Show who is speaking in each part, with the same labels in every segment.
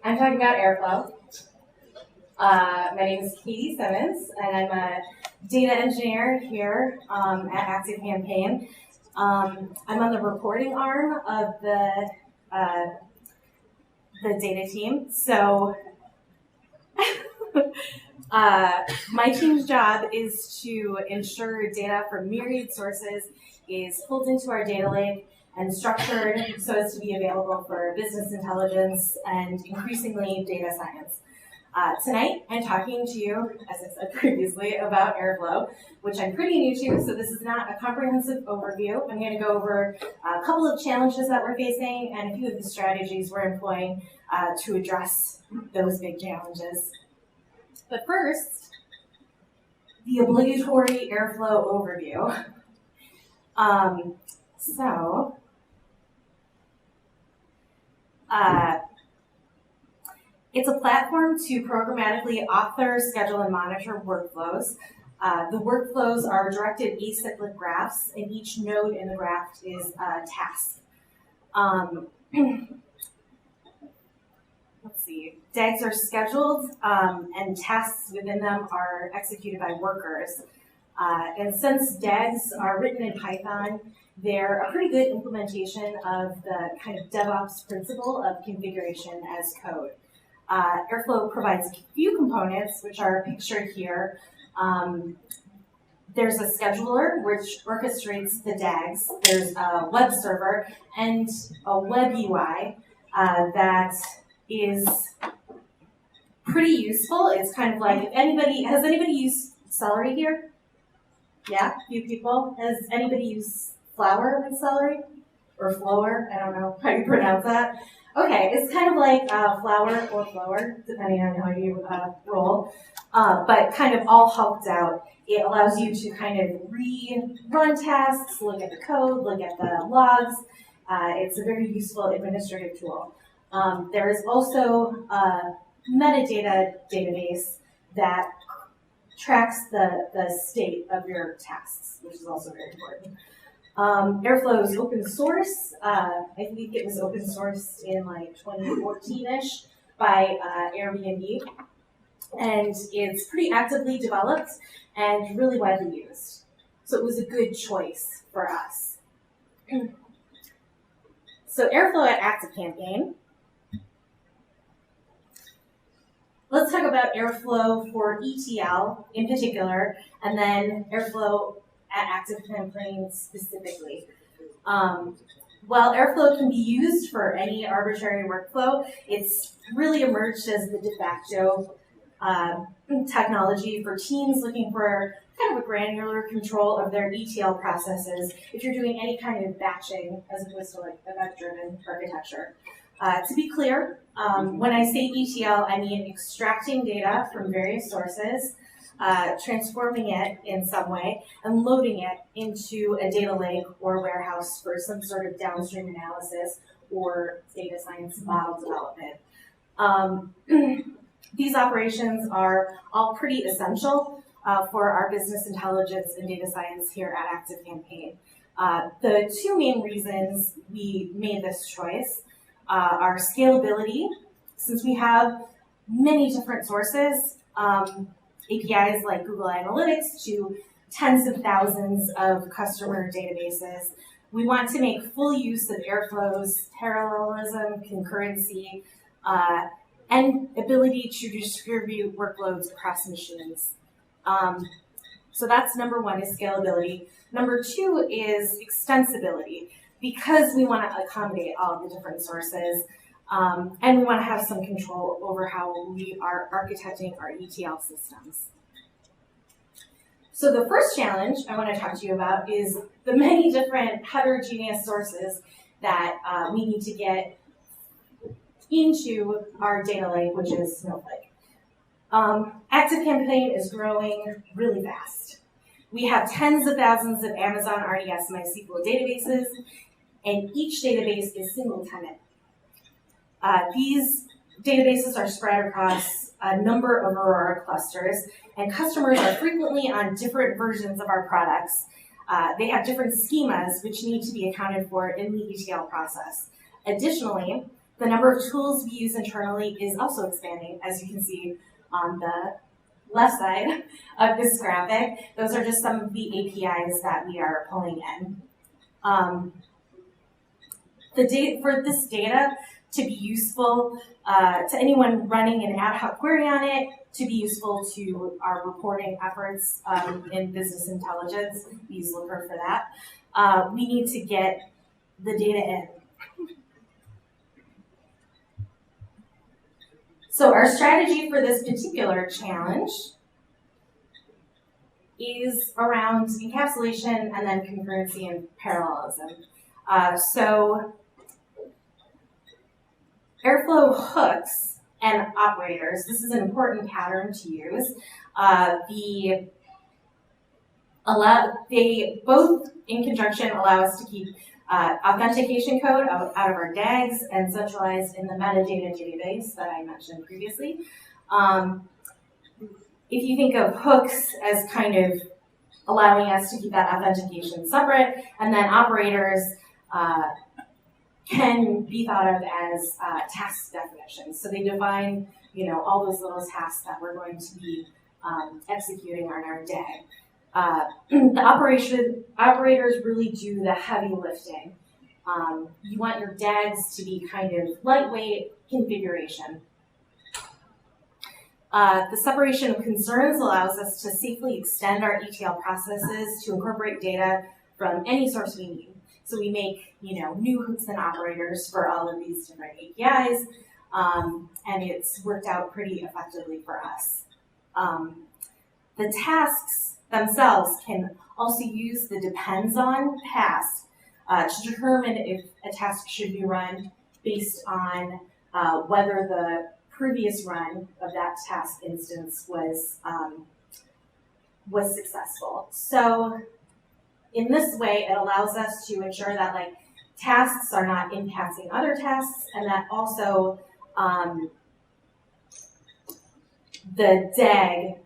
Speaker 1: I'm talking about Airflow. My name is Simmons, and I'm a data engineer here at ActiveCampaign. I'm on the reporting arm of the data team. So my team's job is to ensure data from myriad sources is pulled into our data lake and structured so as to be available for business intelligence and increasingly data science. Tonight, I'm talking to you, as I said previously, about Airflow, which I'm pretty new to, so this is not a comprehensive overview. I'm going to go over a couple of challenges that we're facing and a few of the strategies we're employing to address those big challenges. But first, the obligatory Airflow overview. It's a platform to programmatically author, schedule, and monitor workflows. The workflows are directed acyclic graphs, and each node in the graph is a task. Let's see. DAGs are scheduled, and tasks within them are executed by workers. And since DAGs are written in Python, they're a pretty good implementation of the kind of DevOps principle of configuration as code. Airflow provides a few components, which are pictured here. There's a scheduler, which orchestrates the DAGs. There's a web server and a web UI that is pretty useful. It's kind of like, has anybody used Celery here? Yeah, a few people. Has anybody used Flower with Celery? Or Flower? I don't know how you pronounce that. Okay, it's kind of like Flower or Flower, depending on how you roll, but kind of all hulked out. It allows you to kind of rerun tasks, look at the code, look at the logs. It's a very useful administrative tool. There is also a metadata database that tracks the state of your tasks, which is also very important. Airflow is open source. I think it was open sourced in like 2014-ish by Airbnb. And it's pretty actively developed and really widely used. So it was a good choice for us. So Airflow at ActiveCampaign. Let's talk about Airflow for ETL in particular, and then Airflow at ActiveCampaign specifically. While Airflow can be used for any arbitrary workflow, it's really emerged as the de facto technology for teams looking for kind of a granular control of their ETL processes if you're doing any kind of batching as opposed to like event-driven architecture. To be clear, when I say ETL, I mean extracting data from various sources, transforming it in some way, and loading it into a data lake or warehouse for some sort of downstream analysis or data science model development. These operations are all pretty essential for our business intelligence and data science here at ActiveCampaign. The two main reasons we made this choice are scalability. Since we have many different sources, APIs like Google Analytics to tens of thousands of customer databases, we want to make full use of Airflow's parallelism, concurrency, and ability to distribute workloads across machines. So that's number one, is scalability. Number two is extensibility, because we want to accommodate all of the different sources, and we want to have some control over how we are architecting our ETL systems. So the first challenge I want to talk to you about is the many different heterogeneous sources that we need to get into our data lake, which is Snowflake. ActiveCampaign is growing really fast. We have tens of thousands of Amazon RDS MySQL databases, and each database is single tenant. These databases are spread across a number of Aurora clusters, and customers are frequently on different versions of our products. They have different schemas which need to be accounted for in the ETL process. Additionally, The number of tools we use internally is also expanding, as you can see on the left side of this graphic. Those are just some of the APIs that we are pulling in. For this data to be useful to anyone running an ad hoc query on it, to be useful to our reporting efforts in business intelligence, we use Looker for that, we need to get the data in. So our strategy for this particular challenge is around encapsulation and then concurrency and parallelism. So Airflow hooks and operators, this is an important pattern to use. They both in conjunction allow us to keep authentication code out of our DAGs and centralized in the metadata database that I mentioned previously. If you think of hooks as kind of allowing us to keep that authentication separate, and then operators can be thought of as task definitions. So they define, all those little tasks that we're going to be executing on our DAG. The operators really do the heavy lifting. You want your DAGs to be kind of lightweight configuration. The separation of concerns allows us to safely extend our ETL processes to incorporate data from any source we need. So we make, new hooks and operators for all of these different APIs, and it's worked out pretty effectively for us. The tasks themselves can also use the depends on pass to determine if a task should be run based on whether the previous run of that task instance was successful. So in this way, it allows us to ensure that tasks are not impacting other tasks, and that also the DAG,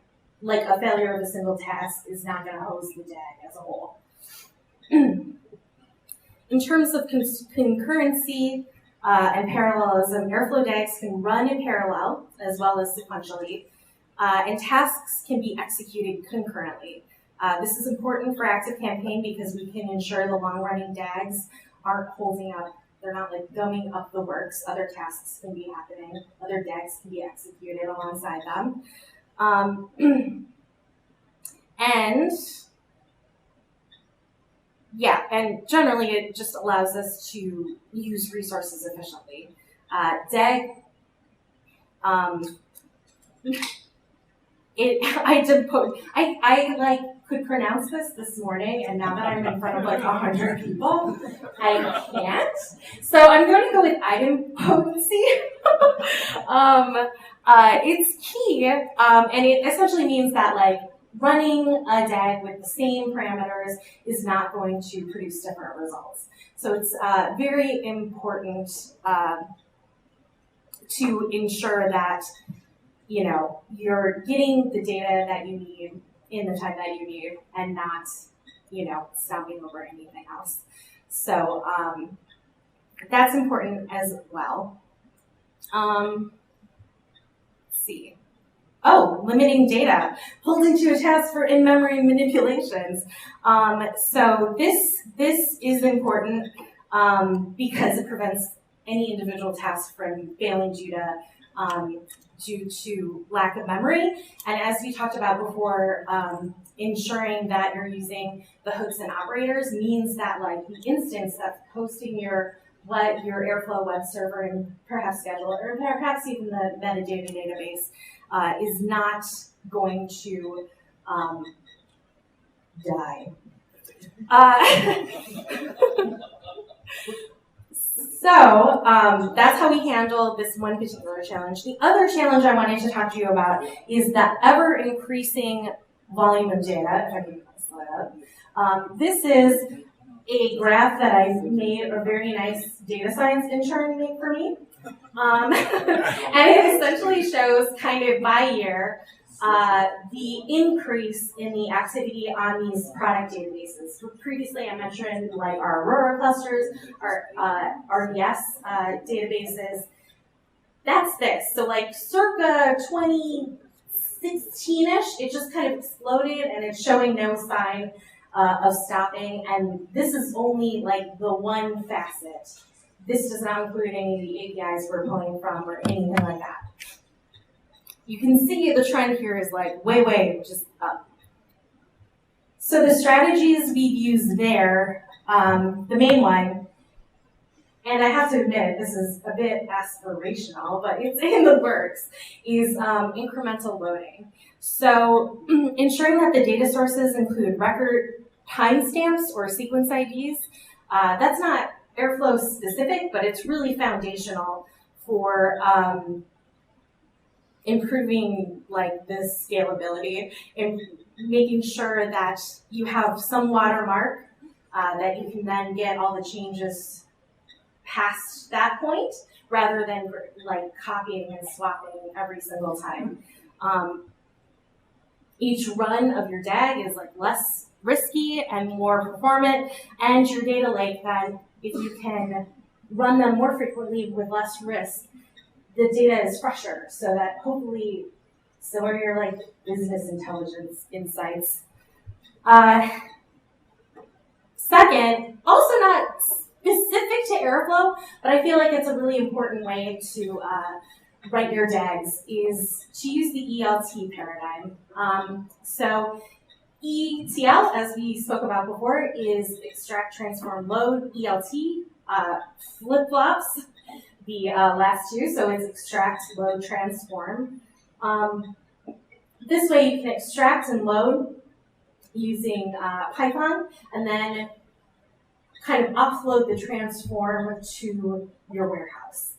Speaker 1: a failure of a single task, is not going to hose the DAG as a whole. In terms of concurrency and parallelism, Airflow DAGs can run in parallel as well as sequentially, and tasks can be executed concurrently. This is important for ActiveCampaign because we can ensure the long-running DAGs aren't holding up, they're not gumming up the works. Other tasks can be happening, other DAGs can be executed alongside them. And generally it just allows us to use resources efficiently. DAG, I could pronounce this morning, and now that I'm in front of 100 people, I can't. So I'm going to go with item potency. It's key, and it essentially means that running a DAG with the same parameters is not going to produce different results. So it's very important to ensure that you're getting the data that you need in the time that you need and not, stomping over anything else. So that's important as well. Let's see. Oh, limiting data pulled into a task for in-memory manipulations. So this is important because it prevents any individual task from failing due to lack of memory. And as we talked about before, ensuring that you're using the hooks and operators means that the instance that's hosting your Airflow web server and perhaps scheduler, or perhaps even the metadata database, is not going to die. So that's how we handle this one particular challenge. The other challenge I wanted to talk to you about is the ever-increasing volume of data. If I can slide up. This is a graph that I made a very nice data science intern make for me. And it essentially shows kind of by year the increase in the activity on these product databases. Previously, I mentioned like our Aurora clusters, our RDS databases. That's this. So like circa 2016-ish, it just kind of exploded and it's showing no sign of stopping. And this is only like the one facet. This does not include any of the APIs we're pulling from or anything like that. You can see the trend here is like way just up. So the strategies we've used there, the main one, and I have to admit this is a bit aspirational, but it's in the works, is incremental loading. So ensuring that the data sources include record timestamps or sequence IDs, that's not Airflow specific, but it's really foundational for improving like the scalability and making sure that you have some watermark that you can then get all the changes past that point rather than like copying and swapping every single time. Each run of your DAG is like less risky and more performant, and your data lake then, if you can run them more frequently with less risk, the data is fresher, so that hopefully, so are your like business intelligence insights. Second, also not specific to Airflow, but I feel like it's a really important way to write your DAGs, is to use the ELT paradigm. So ETL, as we spoke about before, is extract, transform, load. ELT flip-flops the last two, so it's extract, load, transform. This way you can extract and load using Python, and then kind of offload the transform to your warehouse.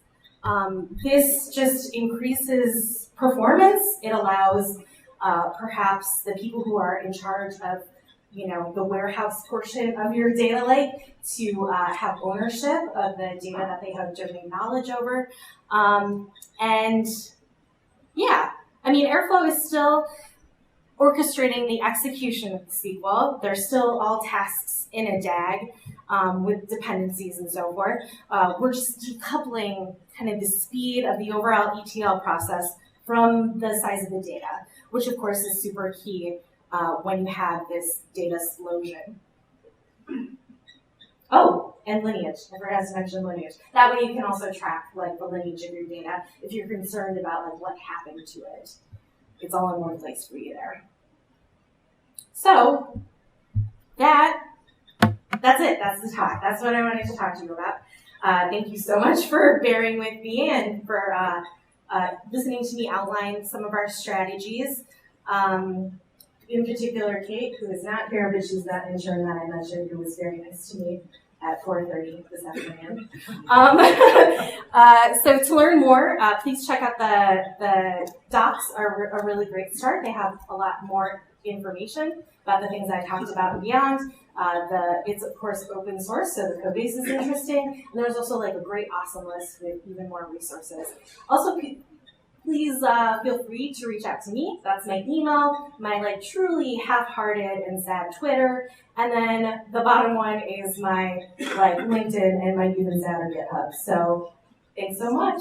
Speaker 1: This just increases performance. It allows perhaps the people who are in charge of the warehouse portion of your data lake to have ownership of the data that they have domain knowledge over. And yeah, I mean, Airflow is still orchestrating the execution of the SQL. There's still all tasks in a DAG with dependencies and so forth. We're just decoupling kind of the speed of the overall ETL process from the size of the data, which of course is super key when you have this data explosion. Oh, and lineage. I forgot to mention lineage. That way you can also track like the lineage of your data if you're concerned about like what happened to it. It's all in one place for you there. So that's it. That's the talk. That's what I wanted to talk to you about. Thank you so much for bearing with me and for listening to me outline some of our strategies. In particular, Kate, who is not here, but she's that intern that I mentioned, who was very nice to me at 4:30 this afternoon. So to learn more, please check out the docs are a really great start. They have a lot more information about the things I talked about and beyond. It's of course open source, so the code base is interesting. And there's also like a great awesome list with even more resources. Also, please feel free to reach out to me. That's my email, my like truly half-hearted and sad Twitter, and then the bottom one is my like LinkedIn and my Youth and Sad or GitHub. So thanks so much.